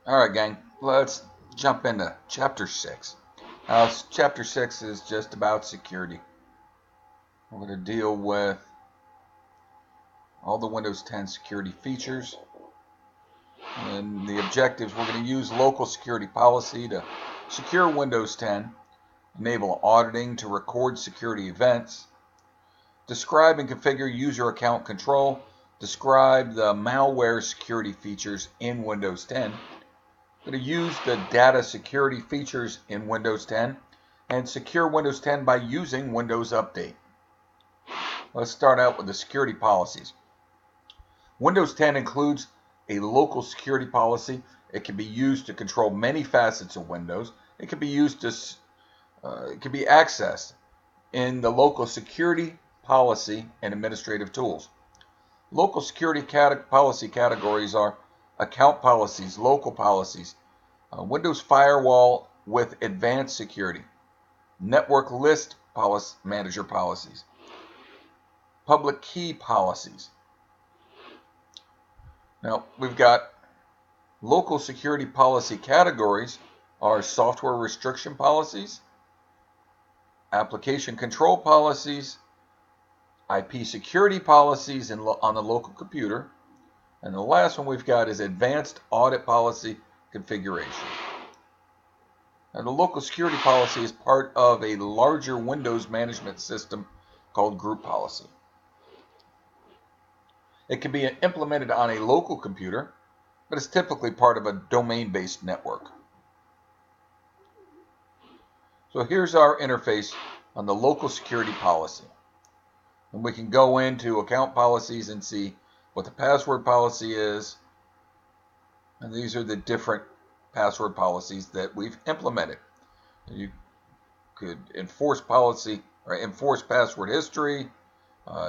Alright, gang, let's jump into Chapter 6. Chapter 6 is just about security. We're going to deal with all the Windows 10 security features. And the objectives, we're going to use local security policy to secure Windows 10, enable auditing to record security events, describe and configure user account control, describe the malware security features in Windows 10, going to use the data security features in Windows 10 and secure Windows 10 by using Windows Update. Let's start out with the security policies. Windows 10 includes a local security policy. It can be used to control many facets of Windows. It can be used to, it can be accessed in the local security policy and administrative tools. Local security policy categories are account policies, local policies, Windows Firewall with advanced security, network list manager policies, public key policies. Now, we've got local security policy categories are software restriction policies, application control policies, IP security policies on the local computer, and the last one we've got is advanced audit policy configuration. Now, the local security policy is part of a larger Windows management system called group policy. It can be implemented on a local computer, but it's typically part of a domain-based network. So here's our interface on the local security policy. And we can go into account policies and see what the password policy is. And these are the different password policies that we've implemented. You could enforce policy or enforce password history.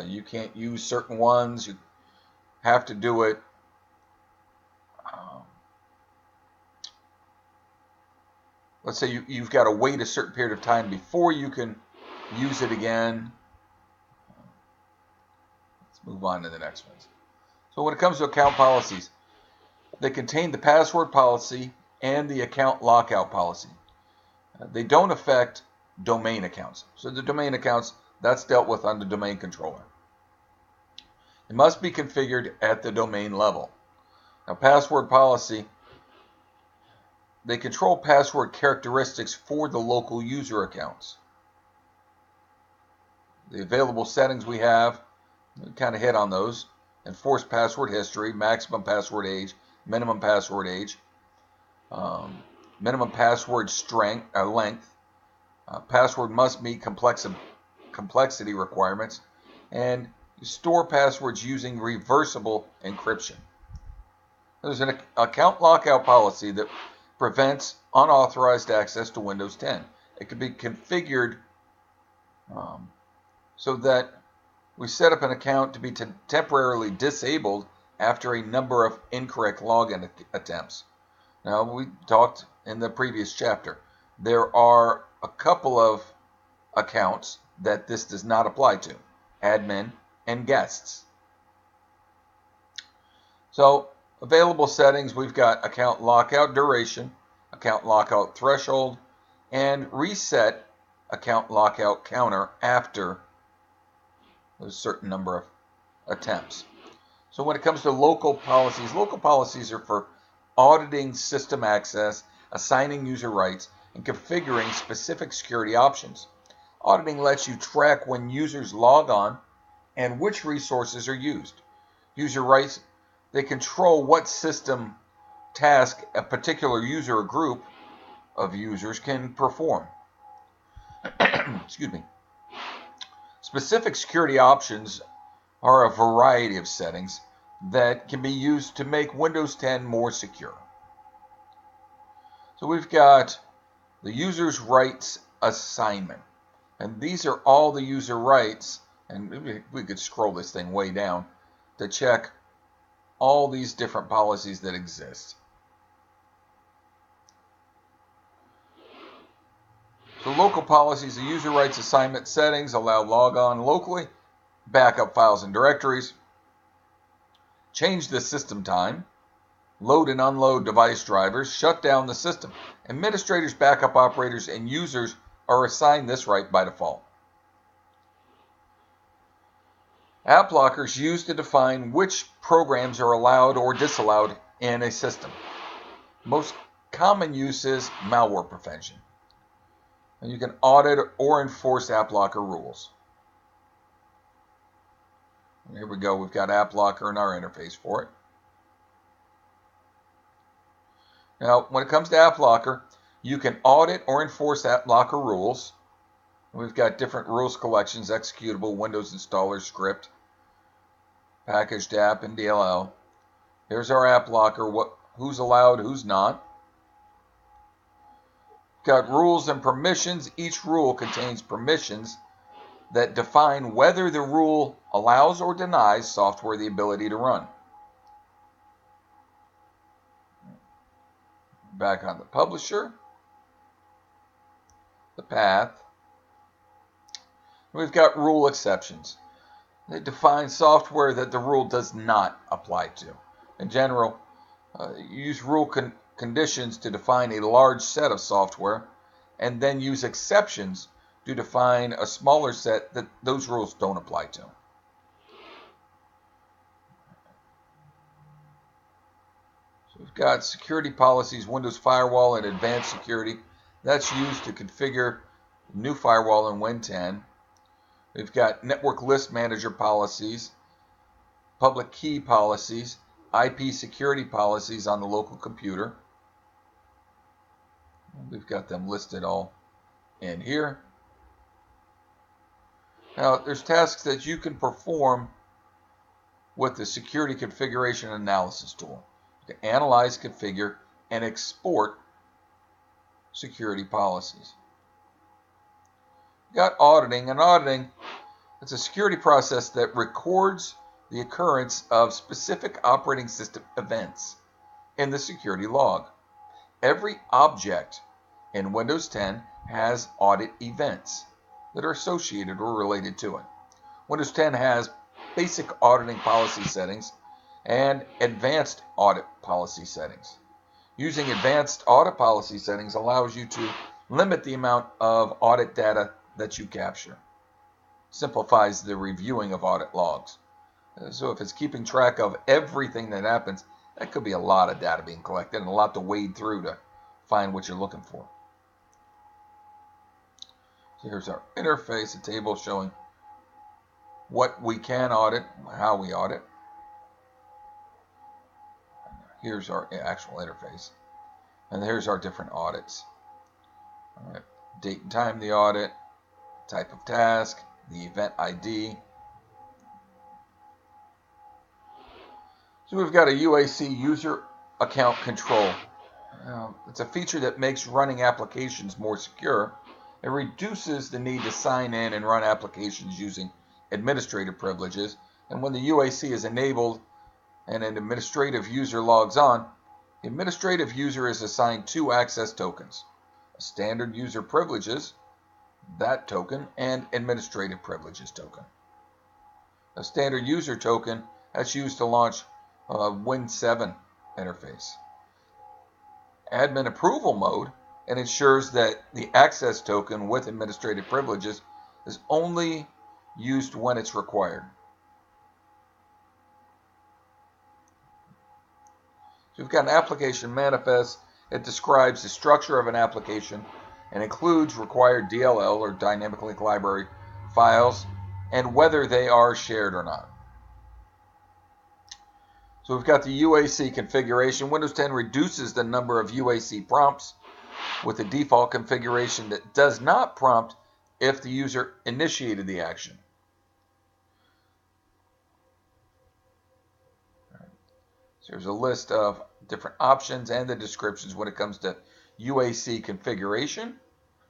You can't use certain ones. You have to do it let's say you've got to wait a certain period of time before you can use it again. Let's move on to the next ones. So when it comes to account policies, they contain the password policy and the account lockout policy. They don't affect domain accounts. So the domain accounts, that's dealt with on the domain controller. It must be configured at the domain level. Now, password policy, they control password characteristics for the local user accounts. The available settings we have, we kind of hit on those. Enforce password history, maximum password age, minimum password age, minimum password length. Password must meet complexity requirements, and store passwords using reversible encryption. There's an account lockout policy that prevents unauthorized access to Windows 10. It can be configured so that we set up an account to be temporarily disabled after a number of incorrect login attempts. Now, we talked in the previous chapter. There are a couple of accounts that this does not apply to: admin and guests. So, available settings, we've got account lockout duration, account lockout threshold, and reset account lockout counter after a certain number of attempts. So when it comes to local policies are for auditing system access, assigning user rights, and configuring specific security options. Auditing lets you track when users log on and which resources are used. User rights, they control what system task a particular user or group of users can perform. Excuse me. Specific security options are a variety of settings that can be used to make Windows 10 more secure. So we've got the user's rights assignment. And these are all the user rights, and we could scroll this thing way down to check all these different policies that exist. So local policies, the user rights assignment settings allow logon locally, backup files and directories, change the system time. load and unload device drivers, shut down the system. Administrators, backup operators, and users are assigned this right by default. AppLocker is used to define which programs are allowed or disallowed in a system. Most common use is malware prevention. And you can audit or enforce AppLocker rules. And here we go. We've got AppLocker in our interface for it. Now, when it comes to AppLocker, you can audit or enforce AppLocker rules. We've got different rules collections: executable, Windows installer, script, packaged app, and DLL. Here's our AppLocker, who's allowed, who's not. Got rules and permissions. Each rule contains permissions that define whether the rule allows or denies software the ability to run. Back on the publisher, the path. We've got rule exceptions. They define software that the rule does not apply to. In general, you use rule conditions to define a large set of software, and then use exceptions to define a smaller set that those rules don't apply to. So we've got security policies, Windows Firewall, and Advanced Security. That's used to configure new firewall in Win 10. We've got network list manager policies, public key policies, IP security policies on the local computer. We've got them listed all in here. Now, there's tasks that you can perform with the Security Configuration Analysis tool. You can analyze, configure, and export security policies. You've got auditing. And auditing, it's a security process that records the occurrence of specific operating system events in the security log. Every object in Windows 10 has audit events that are associated or related to it. Windows 10 has basic auditing policy settings and advanced audit policy settings. Using advanced audit policy settings allows you to limit the amount of audit data that you capture. Simplifies the reviewing of audit logs. So if it's keeping track of everything that happens, that could be a lot of data being collected and a lot to wade through to find what you're looking for. So here's our interface, a table showing what we can audit, how we audit. Here's our actual interface. And here's our different audits. All right. Date and time of the audit, type of task, the event ID. So we've got a UAC user account control. It's a feature that makes running applications more secure. It reduces the need to sign in and run applications using administrative privileges. And when the UAC is enabled and an administrative user logs on, the administrative user is assigned 2 access tokens: a standard user privileges, that token, and administrative privileges token. A standard user token that's used to launch Win 7 interface. Admin approval mode, and ensures that the access token with administrative privileges is only used when it's required. So we've got an application manifest. It describes the structure of an application and includes required DLL or dynamic link library files and whether they are shared or not. So we've got the UAC configuration. Windows 10 reduces the number of UAC prompts with the default configuration that does not prompt if the user initiated the action. So there's a list of different options and the descriptions when it comes to UAC configuration.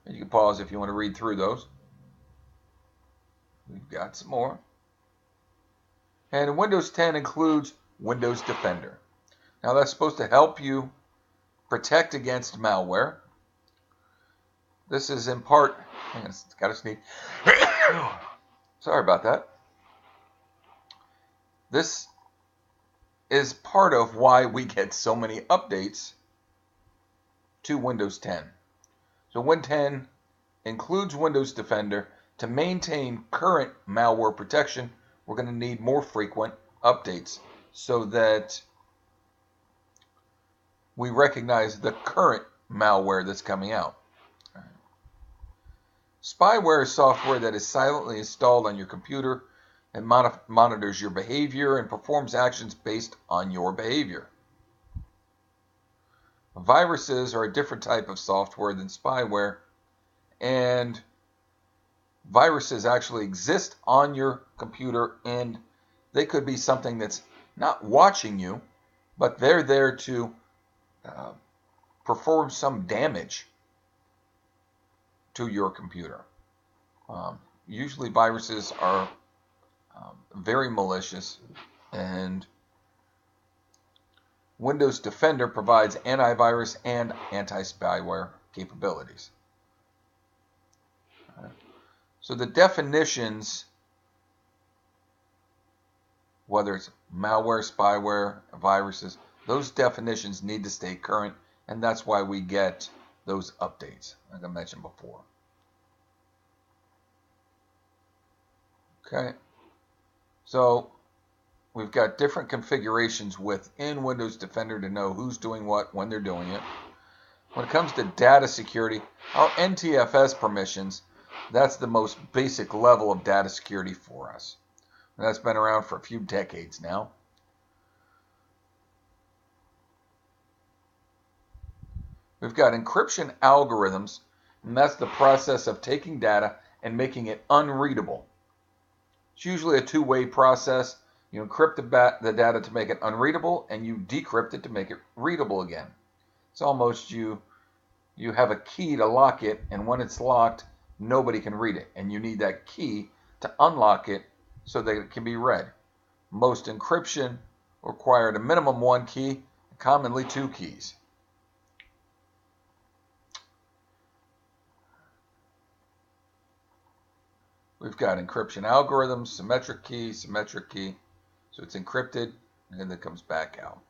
And you can pause if you want to read through those. We've got some more. And Windows 10 includes Windows Defender. Now that's supposed to help you protect against malware. This is in part, hang on, it's got to sneeze. Sorry about that. This is part of why we get so many updates to Windows 10. So Win 10 includes Windows Defender. To maintain current malware protection, we're going to need more frequent updates so that we recognize the current malware that's coming out. Spyware is software that is silently installed on your computer and monitors your behavior and performs actions based on your behavior. Viruses are a different type of software than spyware, and viruses actually exist on your computer, and they could be something that's not watching you, but they're there to perform some damage to your computer. Usually viruses are very malicious, and Windows Defender provides antivirus and anti-spyware capabilities. So the definitions, whether it's malware, spyware, viruses, those definitions need to stay current, and that's why we get those updates, like I mentioned before. Okay, so we've got different configurations within Windows Defender to know who's doing what when they're doing it. When it comes to data security, our NTFS permissions, that's the most basic level of data security for us. And that's been around for a few decades now. We've got encryption algorithms, and that's the process of taking data and making it unreadable. It's usually a two-way process. You encrypt the data to make it unreadable, and you decrypt it to make it readable again. It's almost you have a key to lock it, and when it's locked, nobody can read it, and you need that key to unlock it so that it can be read. Most encryption required a minimum one key, commonly two keys. We've got encryption algorithms, symmetric key, so it's encrypted, and then it comes back out.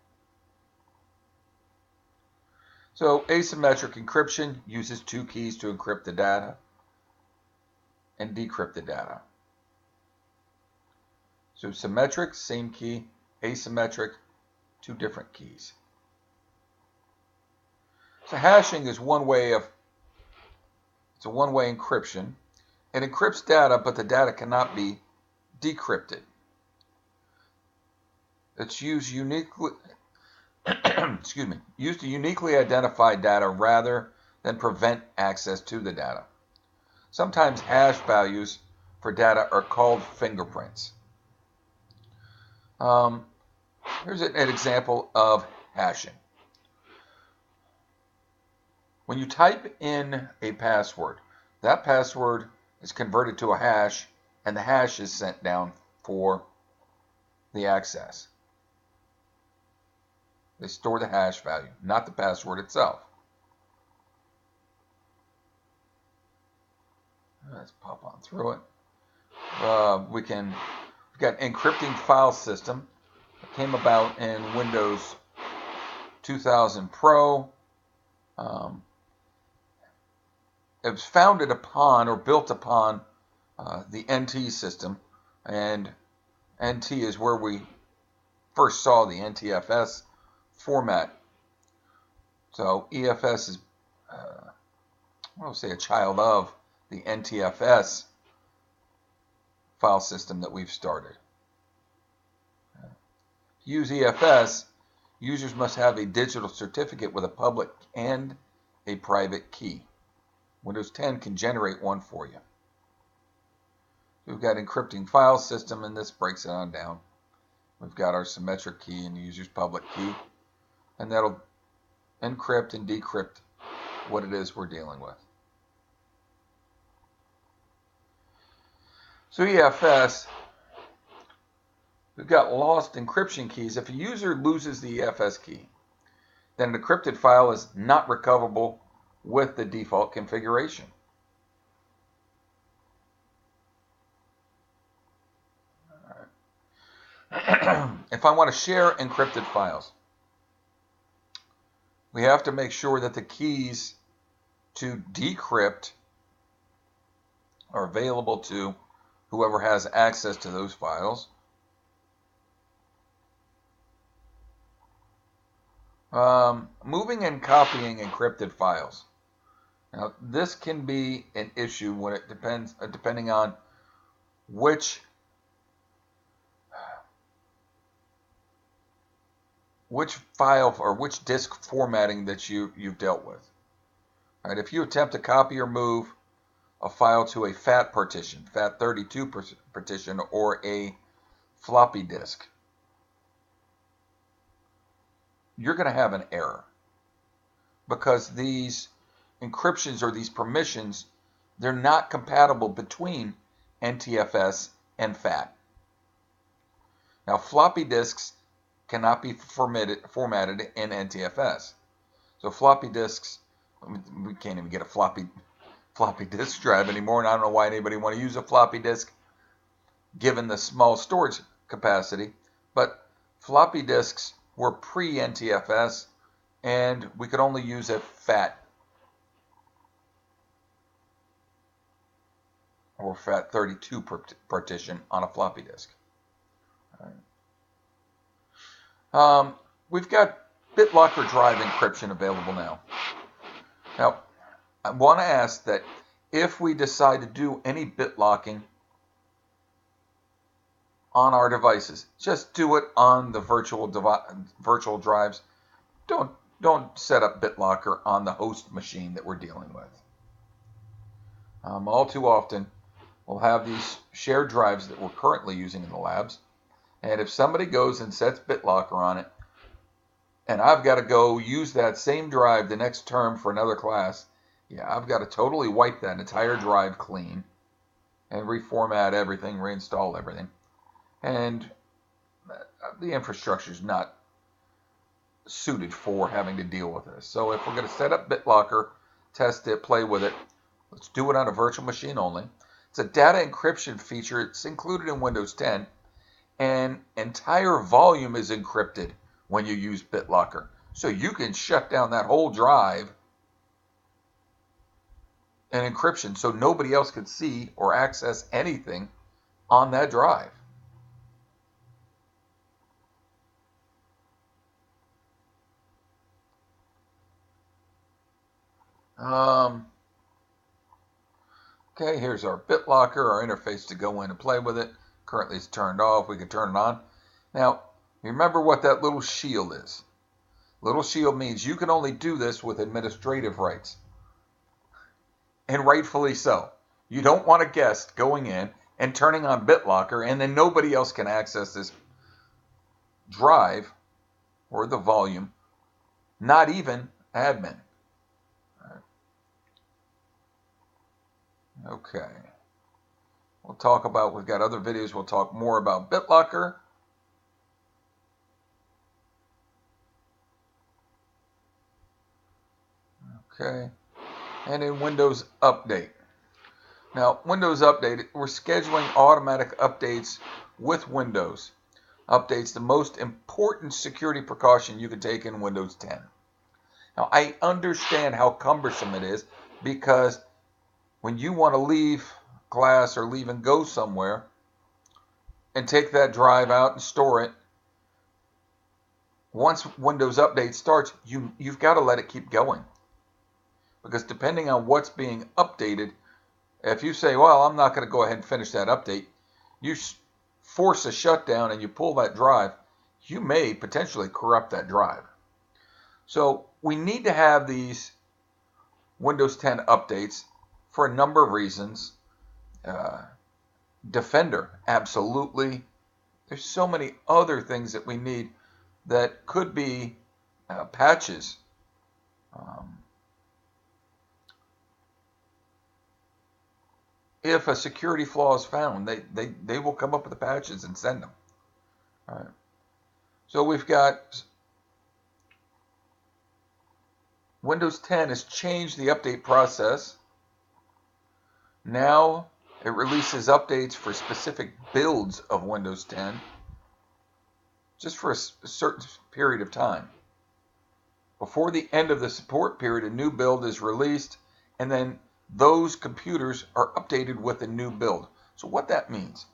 So asymmetric encryption uses two keys to encrypt the data and decrypt the data. So symmetric, same key. Asymmetric, two different keys. So hashing is it's a one-way encryption. It encrypts data, but the data cannot be decrypted. It's used uniquely used to uniquely identify data rather than prevent access to the data. Sometimes hash values for data are called fingerprints. Here's an example of hashing. When you type in a password, that password is converted to a hash, and the hash is sent down for the access. They store the hash value, not the password itself. Let's pop on through it. We've got encrypting file system. It came about in Windows 2000 Pro. It was founded upon or built upon the NT system, and NT is where we first saw the NTFS format. So EFS is, I would say, a child of the NTFS file system that we've started. To use EFS, users must have a digital certificate with a public and a private key. Windows 10 can generate one for you. We've got encrypting file system, and this breaks it on down. We've got our symmetric key and the user's public key, and that'll encrypt and decrypt what it is we're dealing with. So EFS, we've got lost encryption keys. If a user loses the EFS key, then an encrypted file is not recoverable with the default configuration. if I want to share encrypted files, we have to make sure that the keys to decrypt are available to whoever has access to those files. Moving and copying encrypted files. Now, this can be an issue when it depending on which file or which disk formatting that you've dealt with. All right, if you attempt to copy or move a file to a FAT partition, FAT32 partition, or a floppy disk, you're going to have an error because these encryptions or these permissions, they're not compatible between NTFS and FAT. Now, floppy disks cannot be formatted in NTFS. So floppy disks, we can't even get a floppy disk drive anymore, and I don't know why anybody want to use a floppy disk given the small storage capacity, but floppy disks were pre-NTFS, and we could only use a FAT or FAT32 partition on a floppy disk. All right. We've got BitLocker drive encryption available now. Now, I want to ask that if we decide to do any BitLocking on our devices, just do it on the virtual drives. Don't set up BitLocker on the host machine that we're dealing with. All too often, we'll have these shared drives that we're currently using in the labs, and if somebody goes and sets BitLocker on it, and I've got to go use that same drive the next term for another class, yeah, I've got to totally wipe that entire drive clean and reformat everything, reinstall everything. And the infrastructure is not suited for having to deal with this. So if we're going to set up BitLocker, test it, play with it, let's do it on a virtual machine only. It's a data encryption feature. It's included in Windows 10, and entire volume is encrypted when you use BitLocker. So you can shut down that whole drive and encryption so nobody else can see or access anything on that drive. Okay, here's our BitLocker, our interface to go in and play with it. Currently it's turned off. We can turn it on. Now, remember what that little shield is. Little shield means you can only do this with administrative rights. And rightfully so. You don't want a guest going in and turning on BitLocker and then nobody else can access this drive or the volume, not even admin. Okay. We'll talk about, we've got other videos, we'll talk more about BitLocker. Okay. And in Windows Update. Now, Windows Update, we're scheduling automatic updates with Windows. Updates, the most important security precaution you can take in Windows 10. Now, I understand how cumbersome it is because when you want to leave class or leave and go somewhere and take that drive out and store it, once Windows Update starts, you've got to let it keep going. Because depending on what's being updated, if you say, well, I'm not going to go ahead and finish that update, you force a shutdown and you pull that drive, you may potentially corrupt that drive. So we need to have these Windows 10 updates for a number of reasons. Defender, absolutely. There's so many other things that we need that could be patches. If a security flaw is found, they will come up with the patches and send them. All right. So we've got Windows 10 has changed the update process. Now it releases updates for specific builds of Windows 10. just for a certain period of time. Before the end of the support period, a new build is released, and then those computers are updated with a new build. So what that means,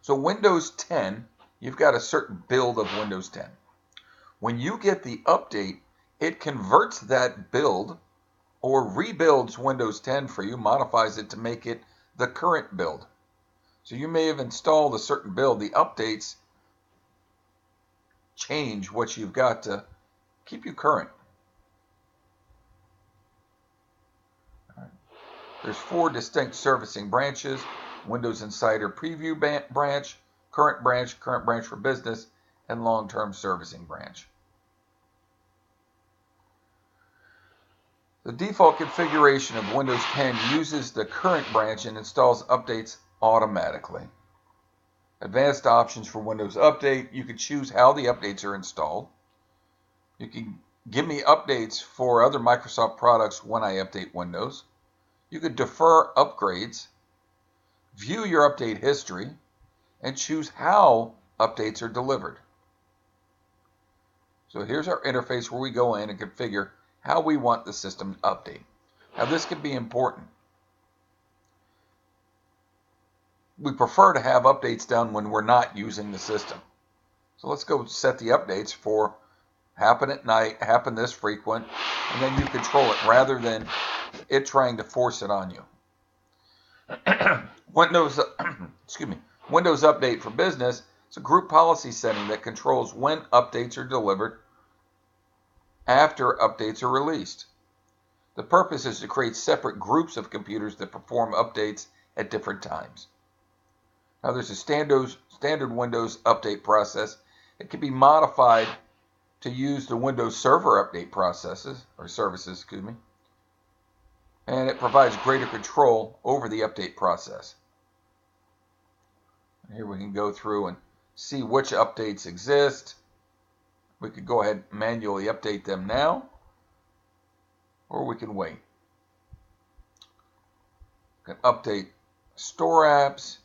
so Windows 10, you've got a certain build of Windows 10. When you get the update, it converts that build or rebuilds Windows 10 for you, modifies it to make it the current build. So you may have installed a certain build. The updates change what you've got to keep you current. All right. There's 4 distinct servicing branches: Windows Insider Preview branch, current branch for business, and long-term servicing branch. The default configuration of Windows 10 uses the current branch and installs updates automatically. Advanced options for Windows Update: you can choose how the updates are installed. You can give me updates for other Microsoft products when I update Windows. You could defer upgrades, view your update history, and choose how updates are delivered. So here's our interface where we go in and configure how we want the system to update. Now this could be important. We prefer to have updates done when we're not using the system. So let's go set the updates for happen at night, happen this frequent, and then you control it rather than it trying to force it on you. Windows Update for Business is a group policy setting that controls when updates are delivered after updates are released. The purpose is to create separate groups of computers that perform updates at different times. Now there's a standard Windows update process. It can be modified to use the Windows Server update services, and it provides greater control over the update process. And here we can go through and see which updates exist. We could go ahead and manually update them now, or we can wait. We can update store apps.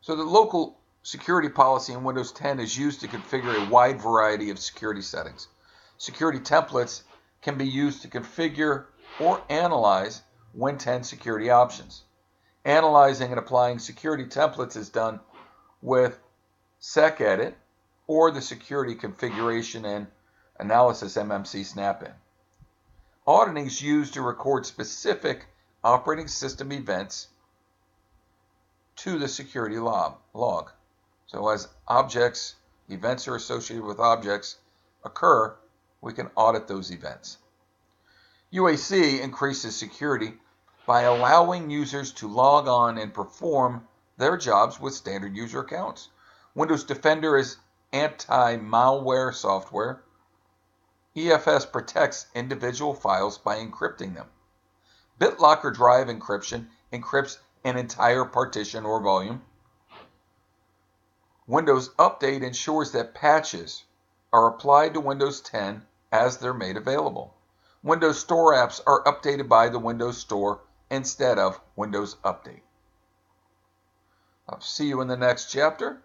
So the local security policy in Windows 10 is used to configure a wide variety of security settings. Security templates can be used to configure or analyze Win 10 security options. Analyzing and applying security templates is done with SecEdit or the Security Configuration and Analysis MMC snap-in. Auditing is used to record specific operating system events to the security log. So as events are associated with objects occur, we can audit those events. UAC increases security by allowing users to log on and perform their jobs with standard user accounts. Windows Defender is anti-malware software. EFS protects individual files by encrypting them. BitLocker drive encryption encrypts an entire partition or volume. Windows Update ensures that patches are applied to Windows 10 as they're made available. Windows Store apps are updated by the Windows Store instead of Windows Update. I'll see you in the next chapter.